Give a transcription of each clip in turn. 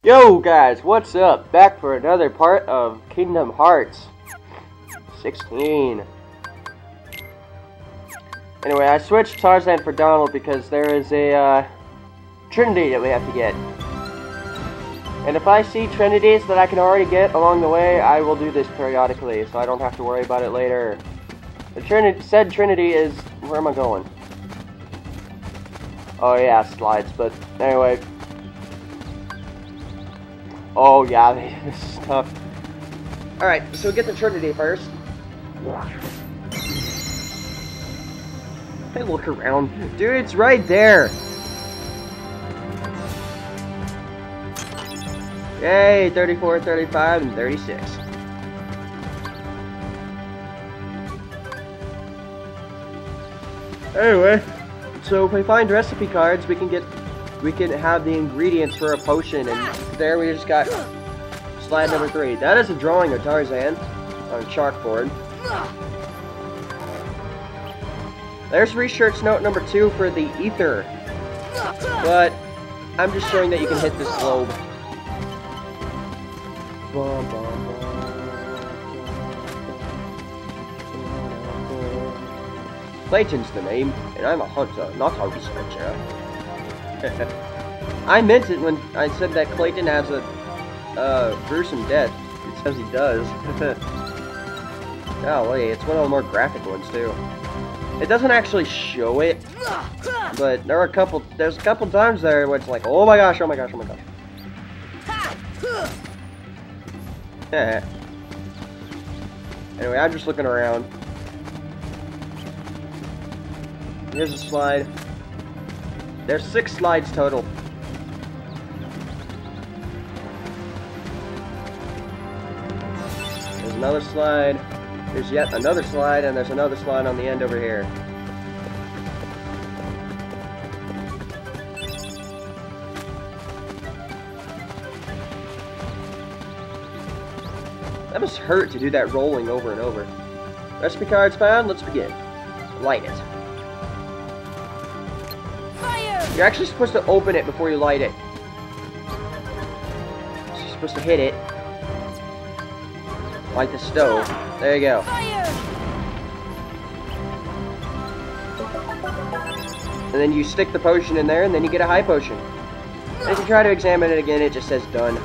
Yo guys, what's up? Back for another part of Kingdom Hearts 16. Anyway, I switched Tarzan for Donald because there is a Trinity that we have to get. And if I see Trinities that I can already get along the way, I will do this periodically, so I don't have to worry about it later. The said Trinity is... where am I going? Oh yeah, slides, but anyway... oh yeah, this is tough. Alright, so get the Trinity first. Hey, look around. Dude, it's right there! Yay, 34, 35, and 36. Anyway, so if we find recipe cards, we can have the ingredients for a potion, and there we just got slide number 3. That is a drawing of Tarzan on a chalkboard. There's research note number 2 for the ether, but I'm just showing that you can hit this globe. Clayton's the name, and I'm a hunter, not a researcher. I meant it when I said that Clayton has a gruesome death. It says he does. Golly, it's one of the more graphic ones too. It doesn't actually show it, but there's a couple times there where it's like, oh my gosh, oh my gosh, oh my gosh. Anyway, I'm just looking around. Here's a slide. There's 6 slides total. There's another slide. There's yet another slide, and there's another slide on the end over here. That must hurt to do that rolling over and over. Recipe cards found, let's begin. Light it. You're actually supposed to open it before you light it. So you're supposed to hit it. Light the stove. There you go. And then you stick the potion in there, and then you get a high potion. And if you try to examine it again, it just says done.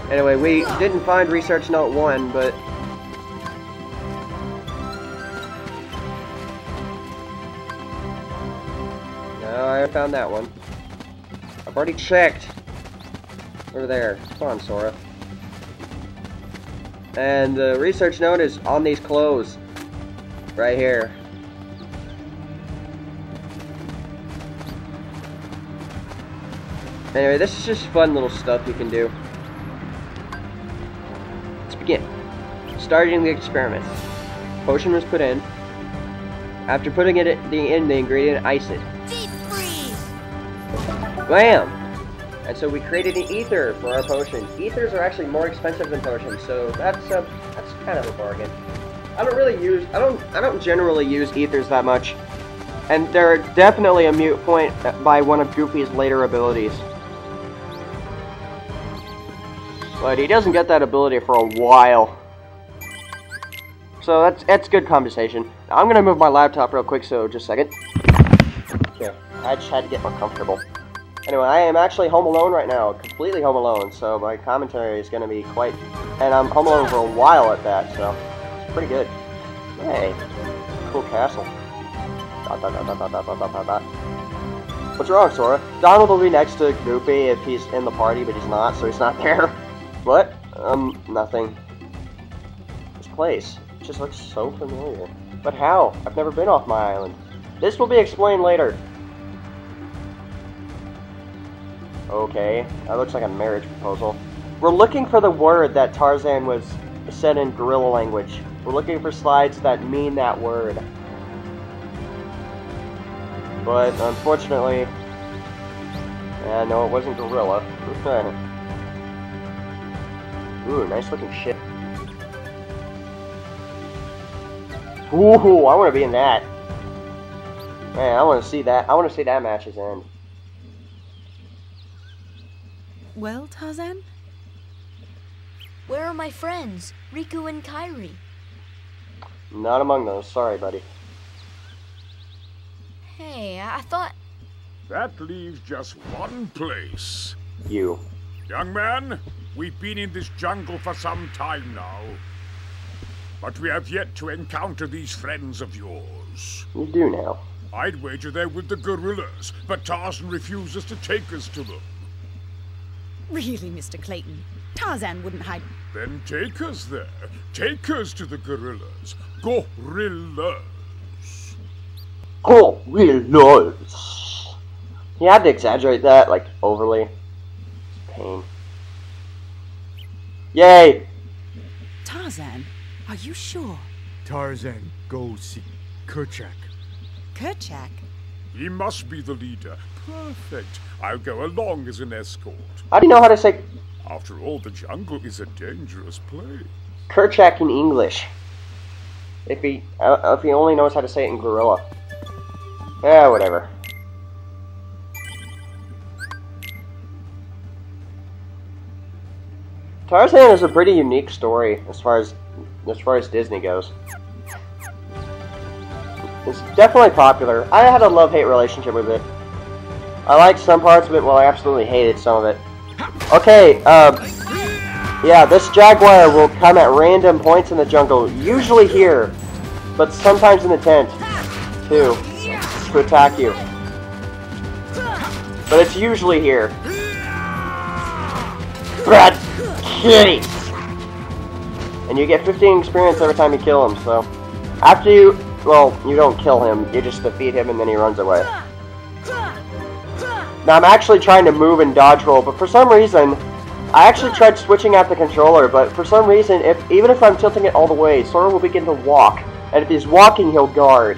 Anyway, we didn't find research note 1, but... I found that one. I've already checked. Over there. Come on, Sora. And the research note is on these clothes. Right here. Anyway, this is just fun little stuff you can do. Let's begin. Starting the experiment. Potion was put in. After putting it in the ingredient, ice it. Bam! And so we created an ether for our potion. Ethers are actually more expensive than potions, so that's kind of a bargain. I don't generally use ethers that much, and they're definitely a mute point by one of Goofy's later abilities. But he doesn't get that ability for a while. So that's good compensation. Now, I'm gonna move my laptop real quick, so just a second. Here, I just had to get more comfortable. Anyway, I am actually home alone right now, completely home alone, so my commentary is going to be quite... and I'm home alone for a while at that, so it's pretty good. Hey, cool castle. What's wrong, Sora? Donald will be next to Goofy if he's in the party, but he's not, so he's not there. What? Nothing. This place just looks so familiar. But how? I've never been off my island. This will be explained later. Okay, that looks like a marriage proposal. We're looking for the word that Tarzan was said in gorilla language. We're looking for slides that mean that word. But, unfortunately... no, it wasn't gorilla. Ooh, nice looking ship. Ooh, I want to be in that. Man, I want to see that. I want to see that match's end. well, Tarzan? Where are my friends, Riku and Kairi? Not among those. Sorry, buddy. Hey, I thought... That leaves just one place. You. Young man, we've been in this jungle for some time now. But we have yet to encounter these friends of yours. You do now. I'd wager they're with the Go-ril-las, but Tarzan refuses to take us to them. Really, Mr. Clayton? Tarzan wouldn't hide... Then take us there. Take us to the Go-ril-las. Go-ril-las. Go-ril-las. You had to exaggerate that, like, overly. Pain. Yay! Tarzan, are you sure? Tarzan, go see Kerchak. Kerchak? He must be the leader. Perfect. I'll go along as an escort. How do you know how to say After all, the jungle is a dangerous place. Kerchak in English? If he only knows how to say it in gorilla. Yeah, whatever. Tarzan is a pretty unique story as far as Disney goes. It's definitely popular. I had a love-hate relationship with it. I liked some parts of it while I absolutely hated some of it. Okay, yeah, this jaguar will come at random points in the jungle, usually here, but sometimes in the tent, too, to attack you. But it's usually here. Brad Kitty! And you get 15 experience every time you kill him, so... After you... Well, you don't kill him, you just defeat him and then he runs away. Now, I'm actually trying to move and dodge roll, but for some reason... I actually tried switching out the controller, but for some reason, even if I'm tilting it all the way, Sora will begin to walk. And if he's walking, he'll guard.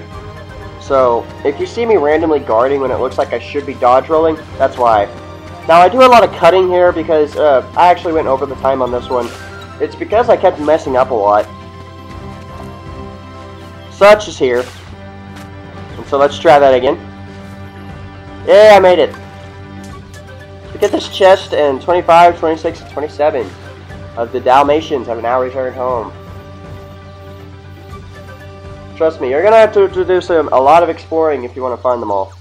So, if you see me randomly guarding when it looks like I should be dodge rolling, that's why. Now, I do a lot of cutting here because I actually went over the time on this one. It's because I kept messing up a lot. Such is here. And so let's try that again. Yeah, I made it. To get this chest, and 25, 26, and 27 of the Dalmatians have now returned home. Trust me, you're going to have to do a lot of exploring if you want to find them all.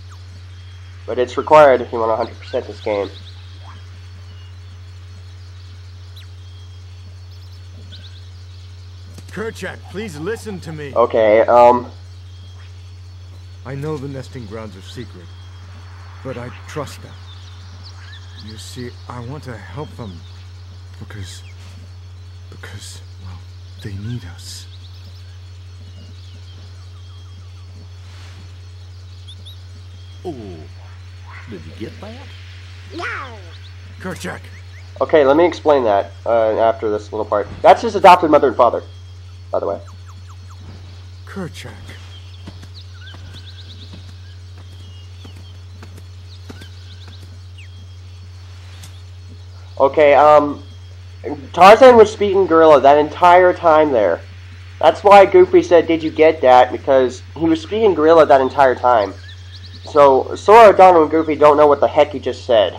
But it's required if you want to 100% this game. Kerchak, please listen to me. Okay, I know the nesting grounds are secret, but I trust them. You see, I want to help them because, well, they need us. Oh, did you get that? No! Kerchak! okay, let me explain that after this little part. That's his adopted mother and father, by the way. Kerchak. Okay, Tarzan was speaking gorilla that entire time there. That's why Goofy said, did you get that? Because he was speaking gorilla that entire time. So, Sora, Donald, and Goofy don't know what the heck he just said.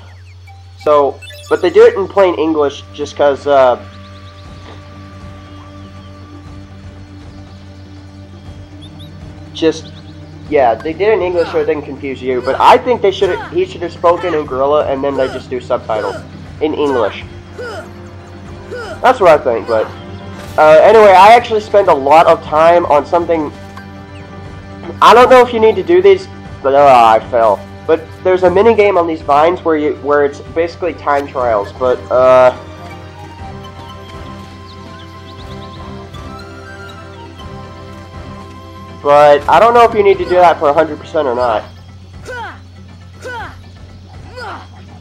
So, but they do it in plain English just because, yeah, they did it in English so it didn't confuse you. But I think he should have spoken in gorilla and then they just do subtitles in English. That's what I think, but... anyway, I actually spend a lot of time on something... I don't know if you need to do these, but I fell. But there's a mini game on these vines where it's basically time trials, but I don't know if you need to do that for 100% or not.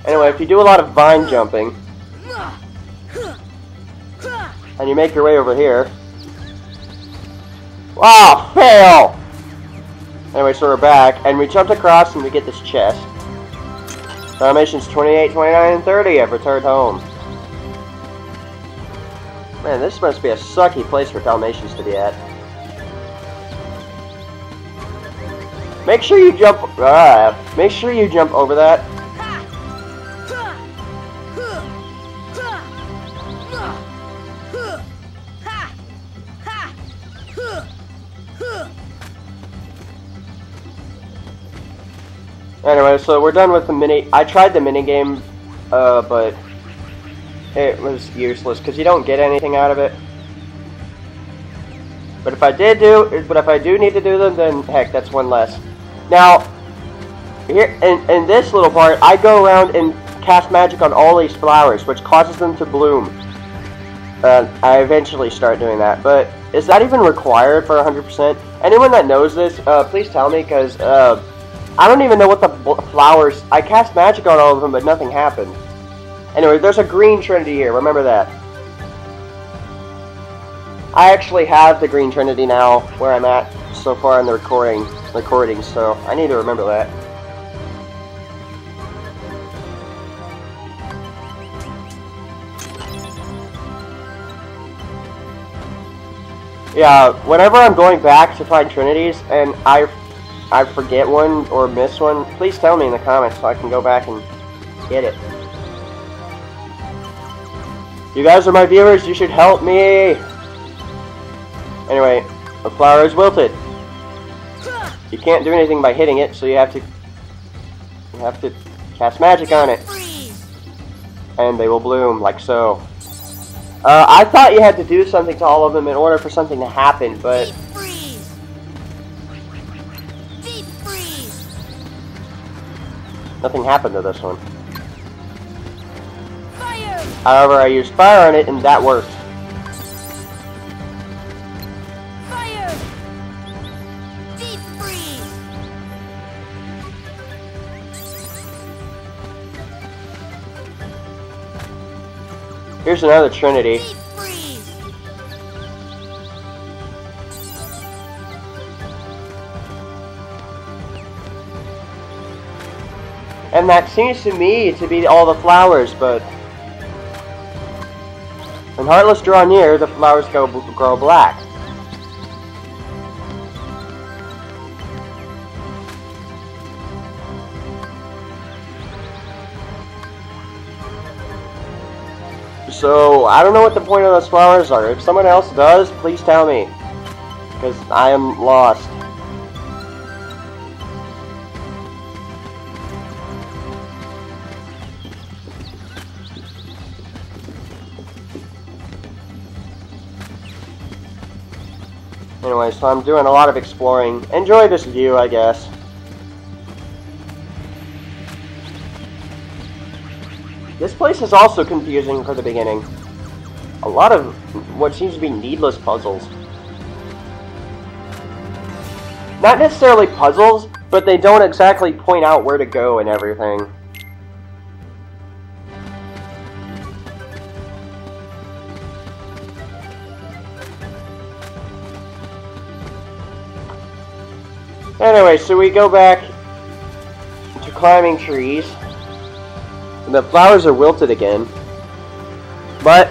Anyway, if you do a lot of vine jumping, and you make your way over here... Wow, fail! Anyway, so we're back, and we jumped across and we get this chest. Dalmatians 28, 29, and 30 have returned home. Man, this must be a sucky place for Dalmatians to be at. Make sure you jump over that. Anyway, so we're done with the mini. I tried the mini game, but it was useless because you don't get anything out of it. But if I do need to do them, then heck, that's one less. Now, here in this little part, I go around and cast magic on all these flowers, which causes them to bloom. I eventually start doing that, but is that even required for 100%? Anyone that knows this, please tell me, because I don't even know what the flowers... I cast magic on all of them, but nothing happened. Anyway, there's a green trinity here, remember that. I actually have the green trinity now, where I'm at so far in the recording, so I need to remember that. Yeah, whenever I'm going back to find trinities and I forget one or miss one, please tell me in the comments so I can go back and get it. You guys are my viewers, you should help me! Anyway, the flower is wilted. You can't do anything by hitting it, so you have to cast magic on it. And they will bloom, like so. I thought you had to do something to all of them in order for something to happen, but... Deep freeze. Nothing happened to this one. Fire. However, I used fire on it, and that worked. Fire. Deep freeze. Here's another trinity. Deep freeze. And that seems to me to be all the flowers, but... when Heartless draw near, the flowers grow black. So, I don't know what the point of those flowers are. If someone else does, please tell me. Because I am lost. Anyway, so I'm doing a lot of exploring. Enjoy this view, I guess. This place is also confusing for the beginning. A lot of what seems to be needless puzzles. Not necessarily puzzles, but they don't exactly point out where to go and everything. Anyway, so we go back to climbing trees. The flowers are wilted again. But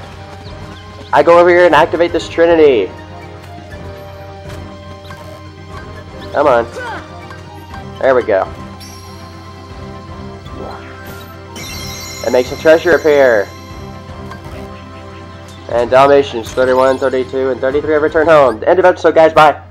I go over here and activate this trinity. Come on. There we go. It makes a treasure appear. And Dalmatians 31, 32, and 33 have returned home. End of episode, guys. Bye.